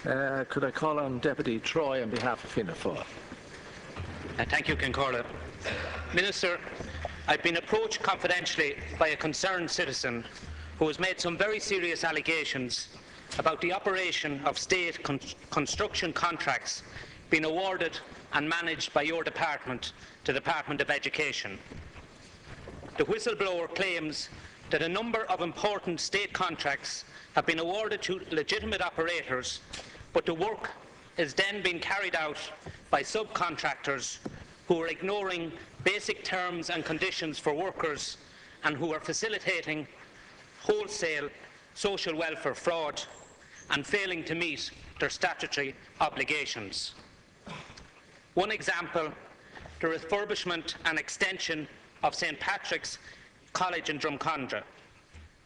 Could I call on Deputy Troy on behalf of Fianna Fáil? Thank you, Concordia. Minister, I've been approached confidentially by a concerned citizen who has made some very serious allegations about the operation of state construction contracts being awarded and managed by your department to the Department of Education. The whistleblower claims that a number of important state contracts have been awarded to legitimate operators, but the work is then being carried out by subcontractors who are ignoring basic terms and conditions for workers and who are facilitating wholesale social welfare fraud and failing to meet their statutory obligations. One example, the refurbishment and extension of St Patrick's College in Drumcondra.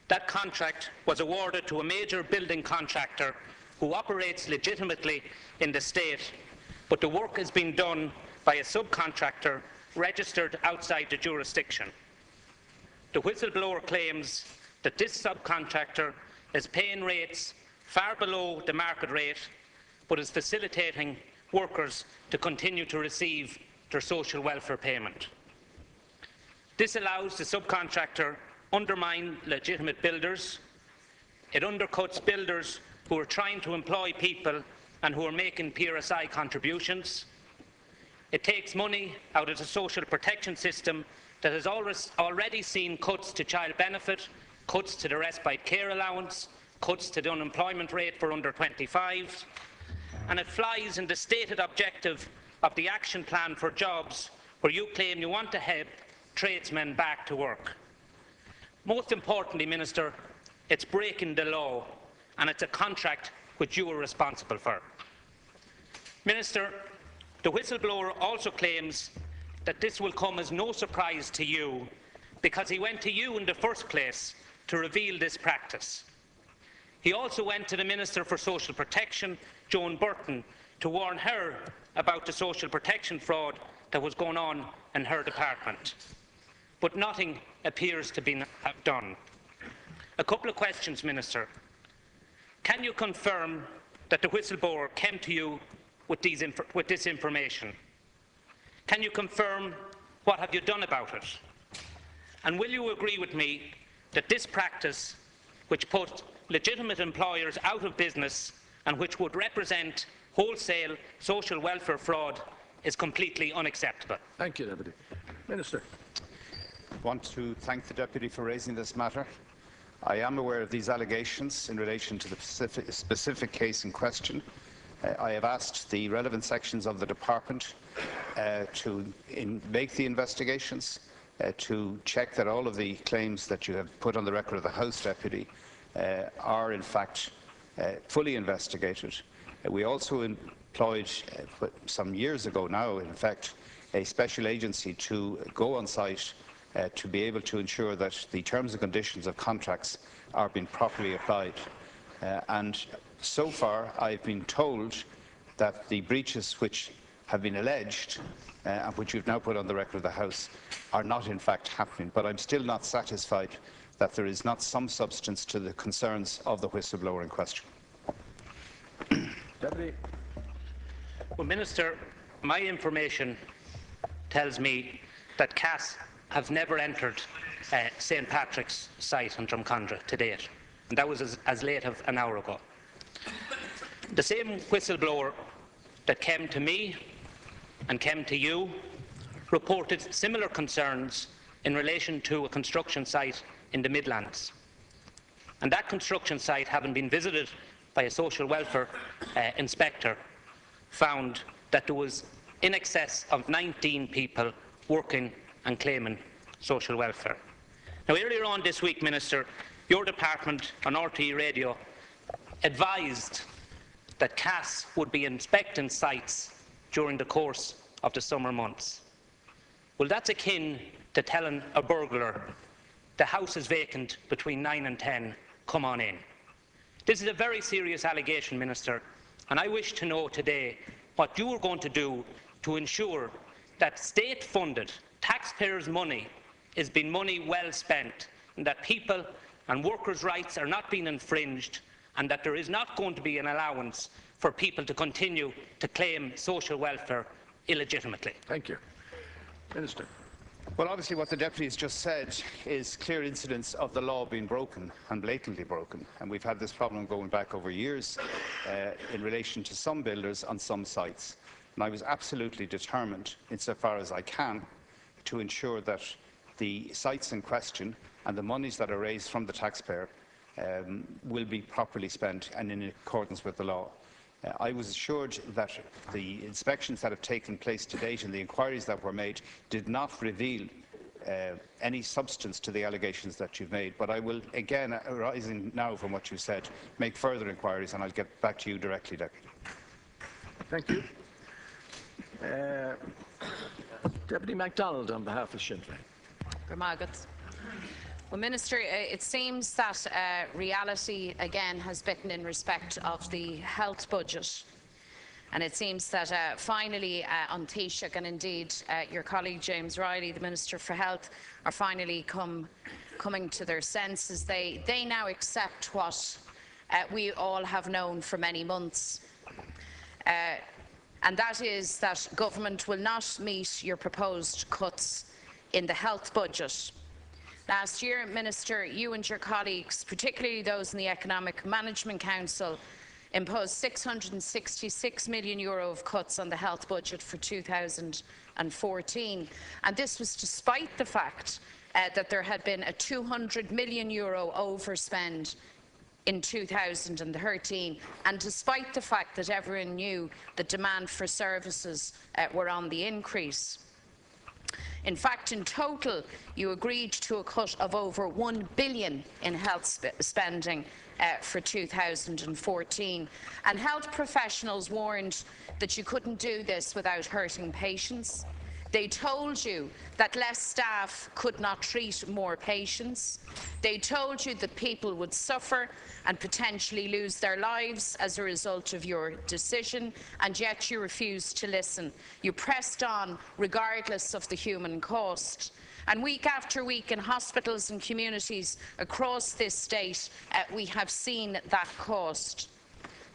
That contract was awarded to a major building contractor who operates legitimately in the state, but the work is being done by a subcontractor registered outside the jurisdiction. The whistleblower claims that this subcontractor is paying rates far below the market rate, but is facilitating workers to continue to receive their social welfare payment. This allows the subcontractor undermine legitimate builders. It undercuts builders who are trying to employ people and who are making PRSI contributions. It takes money out of the social protection system that has already seen cuts to child benefit, cuts to the respite care allowance, cuts to the unemployment rate for under 25, and it flies in the stated objective of the action plan for jobs, where you claim you want to help tradesmen back to work. Most importantly, Minister, it's breaking the law, and it's a contract which you are responsible for. Minister, the whistleblower also claims that this will come as no surprise to you because he went to you in the first place to reveal this practice. He also went to the Minister for Social Protection, Joan Burton, to warn her about the social protection fraud that was going on in her department. But nothing appears to be done. A couple of questions, Minister. Can you confirm that the whistleblower came to you with this information? Can you confirm what have you done about it? And will you agree with me that this practice, which put legitimate employers out of business and which would represent wholesale social welfare fraud, is completely unacceptable? Thank you, Deputy. Minister. I want to thank the Deputy for raising this matter. I am aware of these allegations in relation to the specific case in question. I have asked the relevant sections of the department to make the investigations, to check that all of the claims that you have put on the record of the House, Deputy, are in fact fully investigated. We also employed, some years ago now, in fact, a special agency to go on site to be able to ensure that the terms and conditions of contracts are being properly applied. And so far, I've been told that the breaches which have been alleged, and which you've now put on the record of the House, are not in fact happening. But I'm still not satisfied that there is not some substance to the concerns of the whistleblower in question. Deputy. Well, Minister, my information tells me that CAS have never entered St Patrick's site in Drumcondra to date, and that was as late as an hour ago. The same whistleblower that came to me and came to you reported similar concerns in relation to a construction site in the Midlands. And that construction site, having been visited by a social welfare inspector, found that there was in excess of 19 people working and claiming social welfare. Now, earlier on this week, Minister, your department on RTE Radio advised that CAS would be inspecting sites during the course of the summer months. Well, that's akin to telling a burglar the house is vacant between 9 and 10, come on in. This is a very serious allegation, Minister, and I wish to know today what you are going to do to ensure that state-funded taxpayers' money is being money well spent, and that people and workers' rights are not being infringed, and that there is not going to be an allowance for people to continue to claim social welfare illegitimately. Thank you. Minister. Well, obviously what the Deputy has just said is clear incidents of the law being broken and blatantly broken, and we've had this problem going back over years in relation to some builders on some sites. And I was absolutely determined, insofar as I can, to ensure that the sites in question and the monies that are raised from the taxpayer will be properly spent and in accordance with the law. I was assured that the inspections that have taken place to date and the inquiries that were made did not reveal any substance to the allegations that you've made. But I will, again, arising now from what you said, make further inquiries, and I'll get back to you directly, Deputy. Thank you. Deputy MacDonald on behalf of Sinn Féin. Well, Minister, it seems that reality again has bitten in respect of the health budget. And it seems that finally on Taoiseach and indeed your colleague James Riley, the Minister for Health, are finally coming to their senses. They now accept what we all have known for many months. And that is that government will not meet your proposed cuts in the health budget. Last year, Minister, you and your colleagues, particularly those in the Economic Management Council, imposed €666 million of cuts on the health budget for 2014. And this was despite the fact that there had been a €200 million overspend in 2013, and despite the fact that everyone knew the demand for services were on the increase. In fact, in total, you agreed to a cut of over €1 billion in health spending for 2014. And health professionals warned that you couldn't do this without hurting patients. They told you that less staff could not treat more patients. They told you that people would suffer and potentially lose their lives as a result of your decision, and yet you refused to listen. You pressed on regardless of the human cost. And week after week in hospitals and communities across this state, we have seen that cost.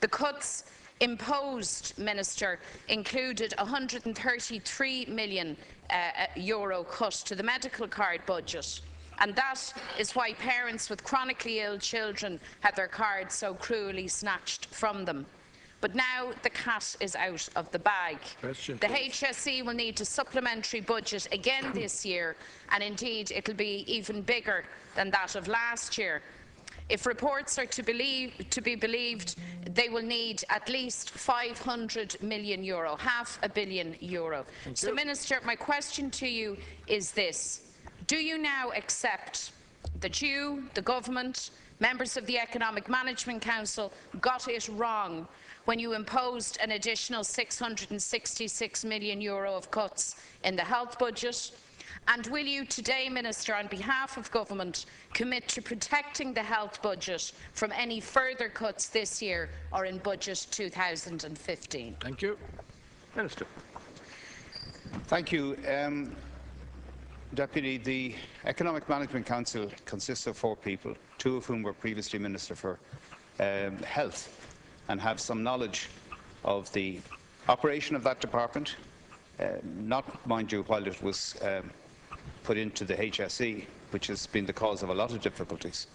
The cuts imposed, Minister, included a €133 million cut to the medical card budget. And that is why parents with chronically ill children had their cards so cruelly snatched from them. But now the cat is out of the bag. Question, the HSE will need a supplementary budget again this year, and indeed it will be even bigger than that of last year. If reports are to be believed, they will need at least €500 million, €500 million. So, Minister, my question to you is this. Do you now accept that you, the government, members of the Economic Management Council, got it wrong when you imposed an additional €666 million of cuts in the health budget? And will you today, Minister, on behalf of government, commit to protecting the health budget from any further cuts this year or in budget 2015? Thank you. Minister. Thank you. Deputy, the Economic Management Council consists of 4 people, 2 of whom were previously Minister for Health and have some knowledge of the operation of that department, not, mind you, while it was put into the HSE, which has been the cause of a lot of difficulties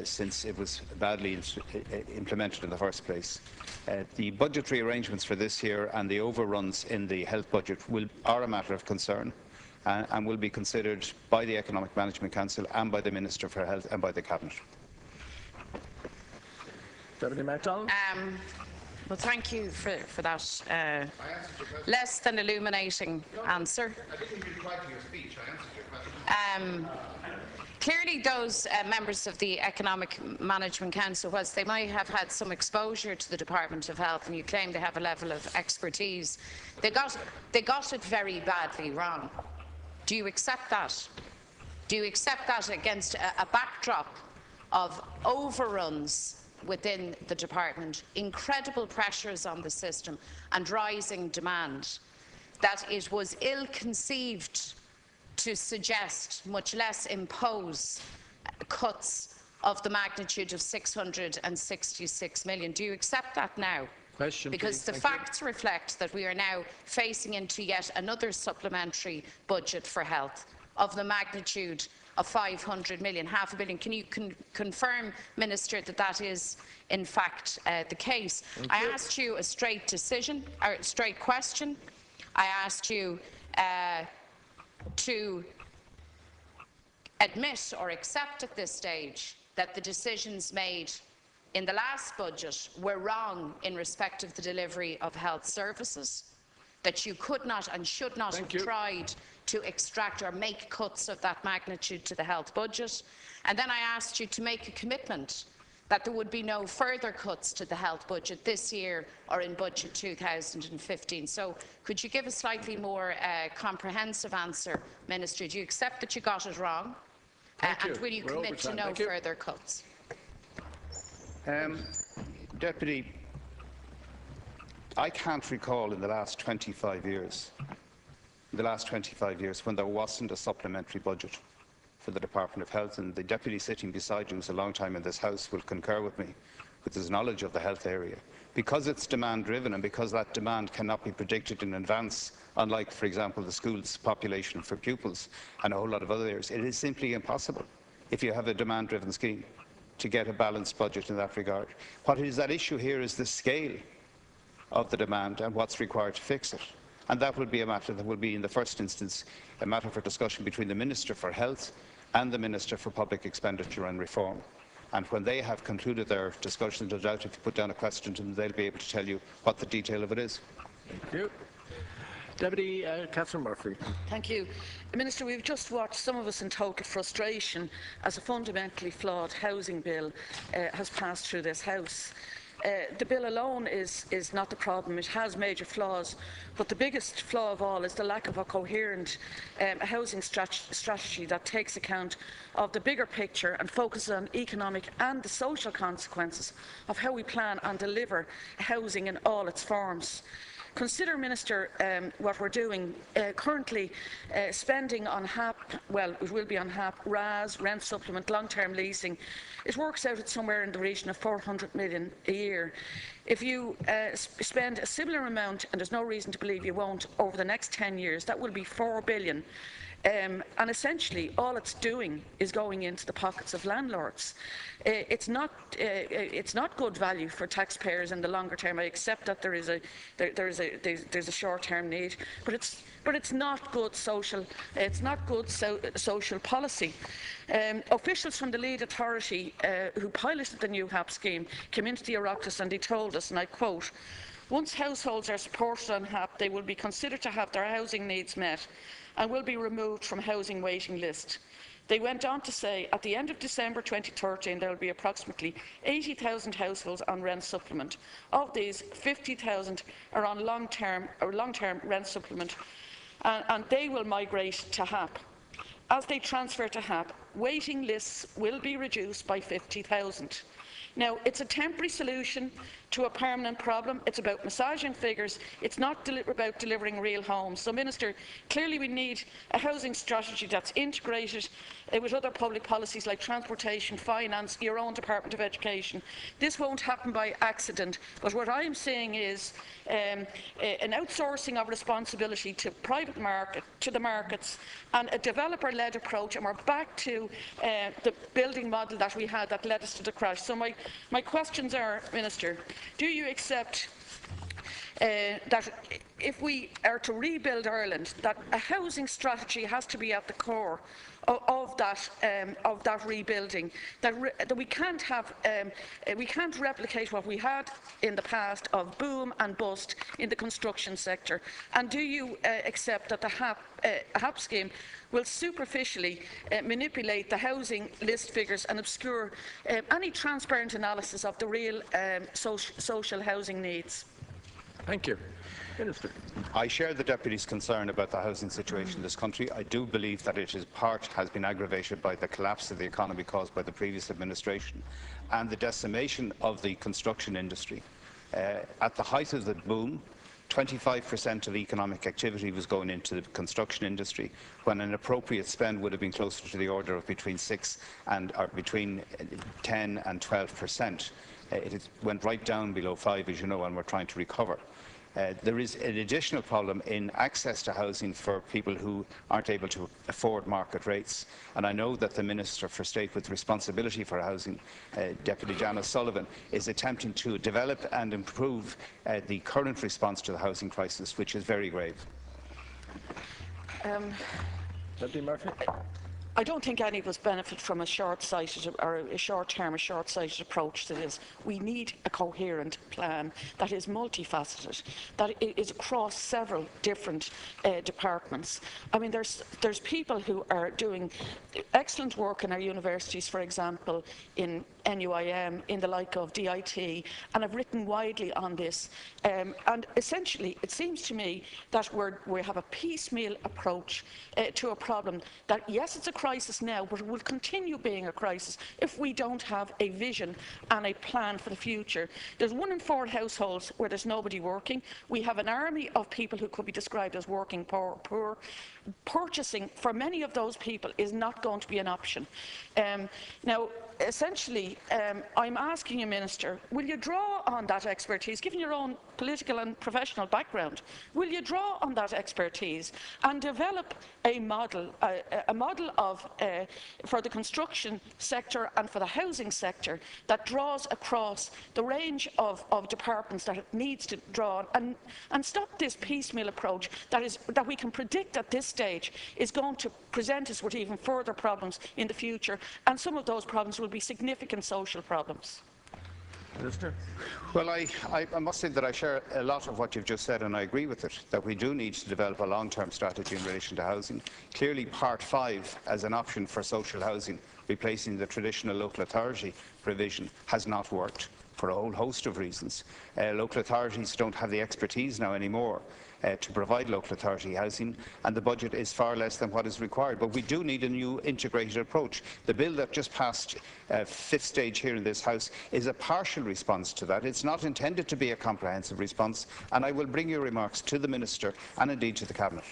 since it was badly implemented in the first place. The budgetary arrangements for this year and the overruns in the health budget are a matter of concern and will be considered by the Economic Management Council and by the Minister for Health and by the Cabinet. Deputy MacDonald. Well, thank you for that less than illuminating answer. I didn't reply to your speech. I answered your question. Clearly, those members of the Economic Management Council, whilst they might have had some exposure to the Department of Health, and you claim they have a level of expertise, they got it very badly wrong. Do you accept that? Do you accept that against a backdrop of overruns within the department, incredible pressures on the system and rising demand, that it was ill-conceived to suggest, much less impose, cuts of the magnitude of 666 million. Do you accept that now? Question, because please. the facts reflect that we are now facing into yet another supplementary budget for health of the magnitude of 500 million, half a billion. Can you confirm, Minister, that that is in fact the case? I asked you a straight question. I asked you to admit or accept at this stage that the decisions made in the last budget were wrong in respect of the delivery of health services, that you could not and should not have tried to extract or make cuts of that magnitude to the health budget. And then I asked you to make a commitment that there would be no further cuts to the health budget this year or in budget 2015. So could you give a slightly more comprehensive answer, Minister? Do you accept that you got it wrong? And will you commit to no further cuts? Deputy, I can't recall in the last 25 years, when there wasn't a supplementary budget for the Department of Health, and the Deputy sitting beside you, who's a long time in this House, will concur with me with his knowledge of the health area. Because it's demand-driven and because that demand cannot be predicted in advance, unlike, for example, the school's population for pupils and a whole lot of other areas, it is simply impossible, if you have a demand-driven scheme, to get a balanced budget in that regard. What is at issue here is the scale of the demand and what's required to fix it. And that will be a matter that will be, in the first instance, a matter for discussion between the Minister for Health and the Minister for Public Expenditure and Reform. And when they have concluded their discussions, no doubt if you put down a question to them, they'll be able to tell you what the detail of it is. Thank you. Deputy Catherine Murphy. Thank you. Minister, we've just watched, some of us in total frustration, as a fundamentally flawed housing bill has passed through this House. The bill alone is not the problem. It has major flaws, but the biggest flaw of all is the lack of a coherent housing strategy that takes account of the bigger picture and focuses on economic and the social consequences of how we plan and deliver housing in all its forms. Consider, Minister, what we're doing. Currently, spending on HAP, well, it will be on HAP, RAS, rent supplement, long-term leasing, it works out at somewhere in the region of 400 million a year. If you spend a similar amount, and there's no reason to believe you won't, over the next 10 years, that will be 4 billion. And essentially, all it's doing is going into the pockets of landlords. It's not good value for taxpayers in the longer term. I accept that there's a short-term need, but it's not good social. It's not good social policy. Officials from the lead authority who piloted the new HAP scheme came into the Oireachtas and they told us, and I quote, "Once households are supported on HAP, they will be considered to have their housing needs met and will be removed from housing waiting list." They went on to say, at the end of December 2013, there will be approximately 80,000 households on rent supplement. Of these, 50,000 are on long-term rent supplement, and they will migrate to HAP. As they transfer to HAP, waiting lists will be reduced by 50,000. Now, it's a temporary solution to a permanent problem. It's about massaging figures. It's not about delivering real homes. So, Minister, clearly we need a housing strategy that's integrated with other public policies like transportation, finance, your own Department of Education. This won't happen by accident, but what I am saying is an outsourcing of responsibility to private market, to the markets, and a developer-led approach, and we're back to the building model that we had that led us to the crash. So my questions are, Minister, do you accept that if we are to rebuild Ireland, that a housing strategy has to be at the core of that rebuilding, that we can't replicate what we had in the past of boom and bust in the construction sector? And do you accept that the HAP scheme will superficially manipulate the housing list figures and obscure any transparent analysis of the real social housing needs? Thank you. Minister. I share the Deputy's concern about the housing situation in this country. I do believe that it is has been aggravated by the collapse of the economy caused by the previous administration and the decimation of the construction industry. At the height of the boom, 25% of economic activity was going into the construction industry, when an appropriate spend would have been closer to the order of between 10 and 12%. It went right down below 5, as you know, and we're trying to recover. There is an additional problem in access to housing for people who aren't able to afford market rates. And I know that the Minister for State with responsibility for housing, Deputy Janice Sullivan, is attempting to develop and improve the current response to the housing crisis, which is very grave. Deputy Murphy. I don't think any of us benefit from a short-sighted or a short-term or short-sighted approach to this. We need a coherent plan that is multifaceted, that is across several different departments. I mean, there's people who are doing excellent work in our universities, for example, in NUIM, in the like of DIT, and have written widely on this. And essentially, it seems to me that we have a piecemeal approach to a problem that, yes, it's a crisis now, but it will continue being a crisis if we don't have a vision and a plan for the future. There's 1 in 4 households where there's nobody working. We have an army of people who could be described as working poor. Purchasing for many of those people is not going to be an option. Now, essentially, I'm asking you, Minister, will you draw on that expertise, given your own political and professional background, will you draw on that expertise and develop a model of, for the construction sector and for the housing sector that draws across the range of departments that it needs to draw on, and stop this piecemeal approach that we can predict at this stage is going to present us with even further problems in the future, and some of those problems will be significant social problems. Minister. Well, I must say that I share a lot of what you've just said, and I agree with it, that we do need to develop a long-term strategy in relation to housing. Clearly, Part 5 as an option for social housing, replacing the traditional local authority provision, has not worked for a whole host of reasons. Local authorities don't have the expertise now anymore to provide local authority housing, and the budget is far less than what is required. But we do need a new integrated approach. The bill that just passed 5th stage here in this House is a partial response to that. It's not intended to be a comprehensive response, and I will bring your remarks to the Minister and indeed to the Cabinet.